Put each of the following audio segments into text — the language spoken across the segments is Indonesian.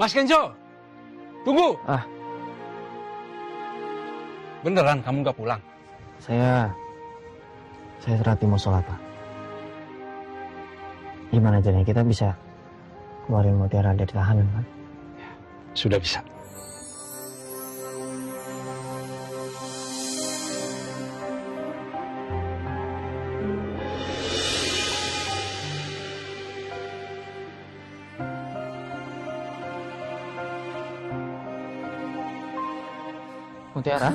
Mas Kenzo, tunggu. Beneran kamu nggak pulang? Saya terhati mau sholat, Pak. Gimana jadinya kita bisa keluarin Mutiara dari tahanan, Pak? Sudah bisa. Mutiara?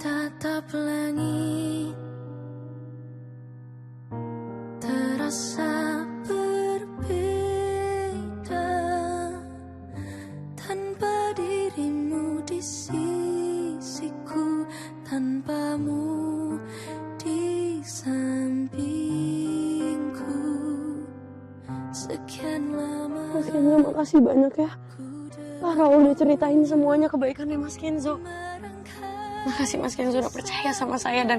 Tatap langit terasa berbeda tanpa dirimu di sisiku, tanpamu di sampingku. Sekian lama. Mas Kenzo, makasih banyak ya. Pak Raul udah ceritain semuanya kebaikannya Mas Kenzo. Makasih Mas Kenzo udah percaya sama saya dan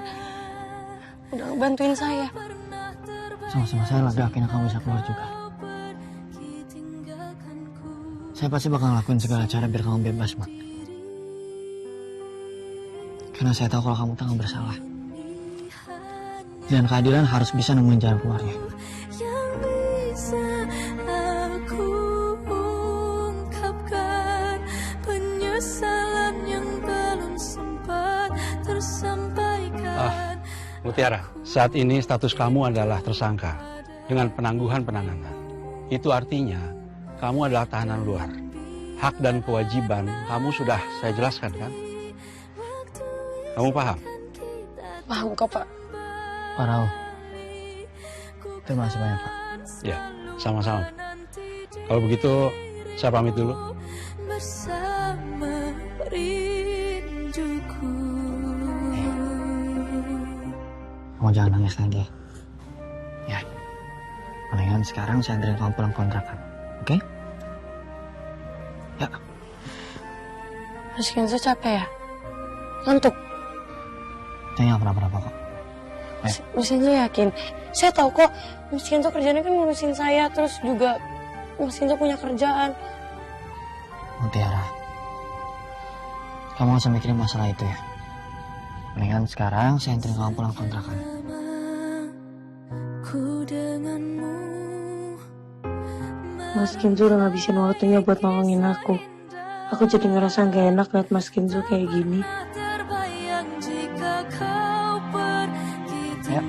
udah ngebantuin saya. Sama-sama, saya lega akhirnya kamu bisa keluar juga. Saya pasti bakal ngelakuin segala cara biar kamu bebas, Mak. Karena saya tahu kalau kamu tak bersalah. Dan keadilan harus bisa nemuin jalan keluarnya. Mutiara, saat ini status kamu adalah tersangka dengan penangguhan penahanan. Itu artinya kamu adalah tahanan luar. Hak dan kewajiban kamu sudah saya jelaskan kan? Kamu paham? Paham kok, Pak. Pak Raul, terima kasih banyak, Pak. Ya, sama-sama. Kalau begitu, saya pamit dulu. Bersama rinduku. Kamu jangan nangis lagi. Ya. Mendingan sekarang saya anterin kamu pulang kontrakan. Oke? Ya. Mas Kenzo capek ya? Ngantuk? Jangan kenapa-napa kok. Mas Kenzo yakin? Saya tahu kok Mas Kenzo kerjanya kan ngurusin saya, terus juga Mas Kenzo punya kerjaan. Mutiara, kamu gak usah mikirin masalah itu ya. Mendingan sekarang saya anterin kamu pulang kontrakan. Mas Kenzo udah ngabisin waktunya buat nolongin aku. Aku jadi ngerasa gak enak liat Mas Kenzo kayak gini. Ya.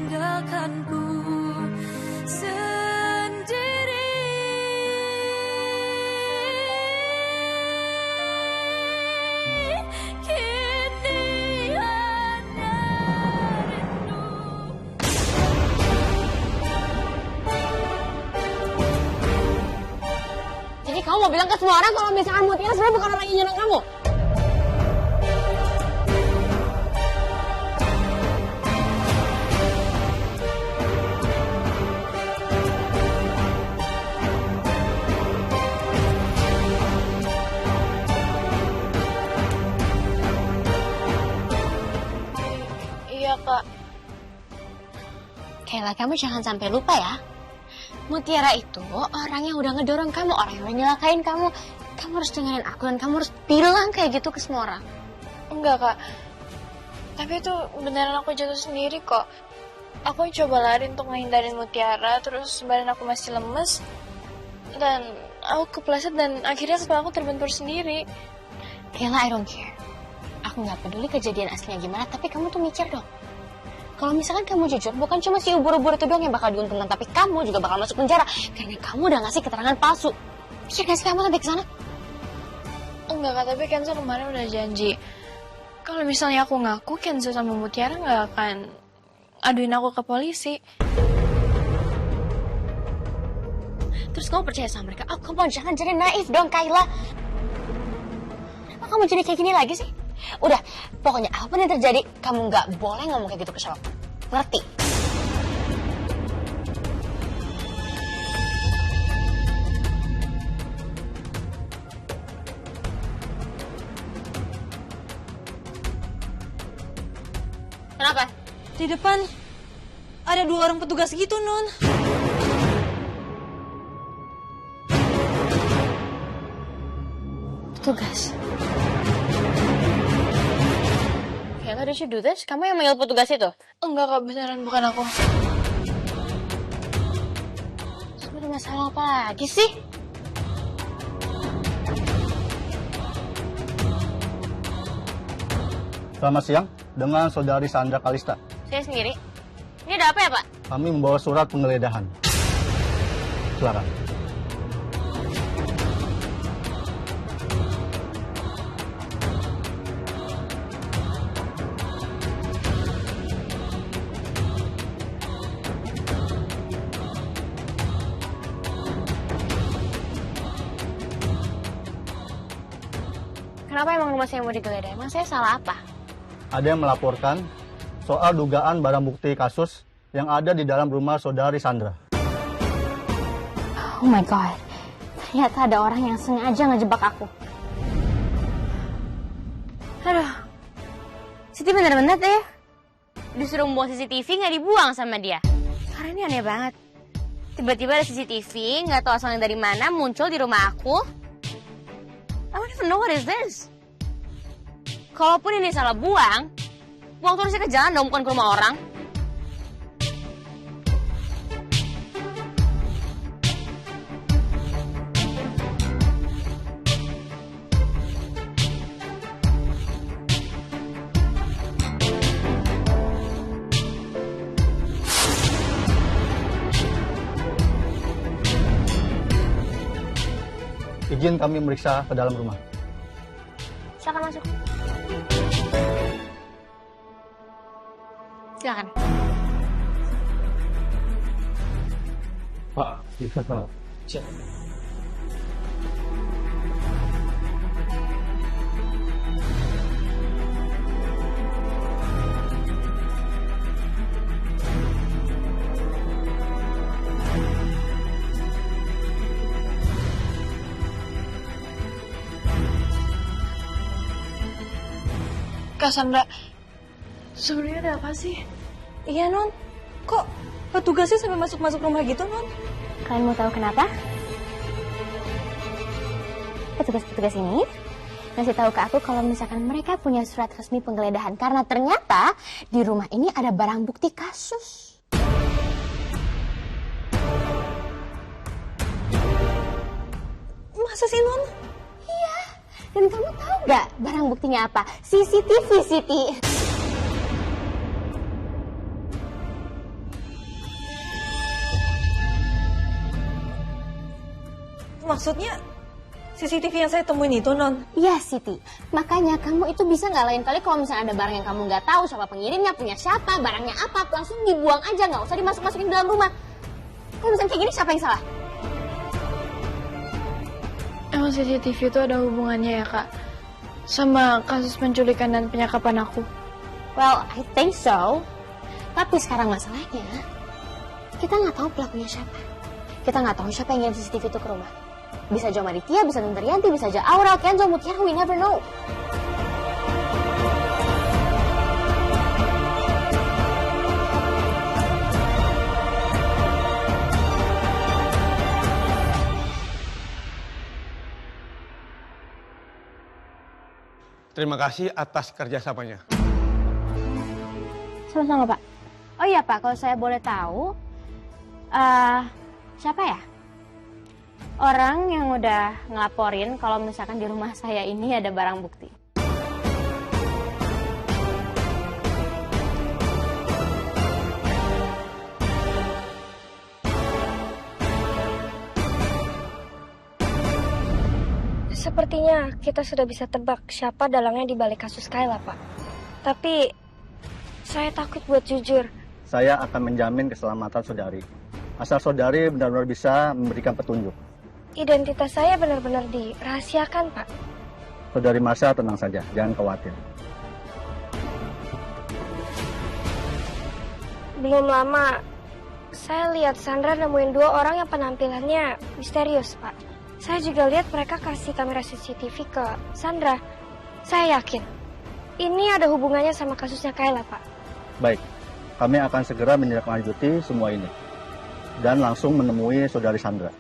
Kamu mau bilang ke semua orang kalau misalkan Mutiara sebenarnya bukan orang yang nyerang kamu? Iya, Kak. Kayla, kamu jangan sampai lupa ya. Mutiara itu orang yang udah ngedorong kamu, orang yang udah nyelakain kamu. Kamu harus dengerin aku dan kamu harus bilang kayak gitu ke semua orang. Enggak, Kak. Tapi itu beneran aku jatuh sendiri kok. Aku coba lari untuk menghindarin Mutiara, terus badan aku masih lemes. Dan aku kepleset dan akhirnya kepala aku terbentur sendiri. Kayla, I don't care. Aku gak peduli kejadian aslinya gimana, tapi kamu tuh mikir dong. Kalau misalkan kamu jujur, bukan cuma si ubur-ubur itu doang yang bakal diuntungkan, tapi kamu juga bakal masuk penjara karena kamu udah ngasih keterangan palsu. Pikir gak sih kamu sampai ke sana? Enggak, Kak, tapi Kenzo kemarin udah janji. Kalau misalnya aku ngaku, Kenzo sama Mutiara gak akan aduin aku ke polisi. Terus kamu percaya sama mereka? Oh, kamu jangan jadi naif dong, Kayla. Kenapa kamu jadi kayak gini lagi sih? Udah, pokoknya apapun yang terjadi, kamu gak boleh ngomong kayak gitu ke siapa. Ngerti? Kenapa? Di depan ada 2 orang petugas gitu, Non. Petugas. Ya nggak, did you do this? Kamu yang manggil petugas itu? Enggak kak, beneran bukan aku. Sebenarnya masalah apa lagi sih? Selamat siang, dengan Saudari Sandra Kalista. Saya sendiri. Ini ada apa ya, Pak? Kami membawa surat penggeledahan. Silakan. Kenapa emang rumah saya mau digeledah? Emang saya salah apa? Ada yang melaporkan soal dugaan barang bukti kasus yang ada di dalam rumah Saudari Sandra. Oh my God. Ternyata ada orang yang sengaja ngejebak aku. Aduh. Siti bener-bener deh. Disuruh membawa CCTV nggak dibuang sama dia. Karena ini aneh banget. Tiba-tiba ada CCTV, nggak tahu asalnya dari mana, muncul di rumah aku. I don't even know what is this. Kalaupun ini salah buang terusnya ke jalan dong, bukan ke rumah orang. Izin kami meriksa ke dalam rumah. Silakan masuk. Silakan. Pak, bisa Pak. Kak Sandra, sebenarnya ada apa sih? Iya, Non. Kok petugasnya sampai masuk-masuk rumah gitu, Non? Kalian mau tahu kenapa? Petugas-petugas ini ngasih tahu ke aku kalau misalkan mereka punya surat resmi penggeledahan karena ternyata di rumah ini ada barang bukti kasus. Masa sih, Non? Iya. Dan kamu tahu nggak barang buktinya apa? CCTV, Siti. Maksudnya CCTV yang saya temuin itu, Non? Iya, Siti. Makanya kamu itu bisa nggak lain kali kalau misalnya ada barang yang kamu nggak tahu siapa pengirimnya, punya siapa, barangnya apa, langsung dibuang aja, nggak usah dimasuk-masukin dalam rumah. Kalau misalnya kayak gini, siapa yang salah? Emang CCTV itu ada hubungannya ya kak? Sama kasus penculikan dan penyekapan aku? Well, I think so. Tapi sekarang masalahnya, kita nggak tahu pelakunya siapa. Kita nggak tahu siapa yang ngirim CCTV itu ke rumah. Bisa aja Maritia, bisa Tante Rianti, bisa aja Aura, Kenzo, Mutiara, we never know. Terima kasih atas kerjasamanya. Sama-sama, Pak. Oh iya, Pak, kalau saya boleh tahu, siapa ya? Orang yang udah ngelaporin kalau misalkan di rumah saya ini ada barang bukti. Sepertinya kita sudah bisa tebak siapa dalangnya di balik kasus Kayla, Pak. Tapi saya takut buat jujur. Saya akan menjamin keselamatan saudari. Asal saudari benar-benar bisa memberikan petunjuk. Identitas saya benar-benar dirahasiakan, Pak. Saudari Marsha tenang saja, jangan khawatir. Belum lama, saya lihat Sandra nemuin 2 orang yang penampilannya misterius, Pak. Saya juga lihat mereka kasih kamera CCTV ke Sandra. Saya yakin, ini ada hubungannya sama kasusnya Kayla, Pak. Baik, kami akan segera menindaklanjuti semua ini. Dan langsung menemui saudari Sandra.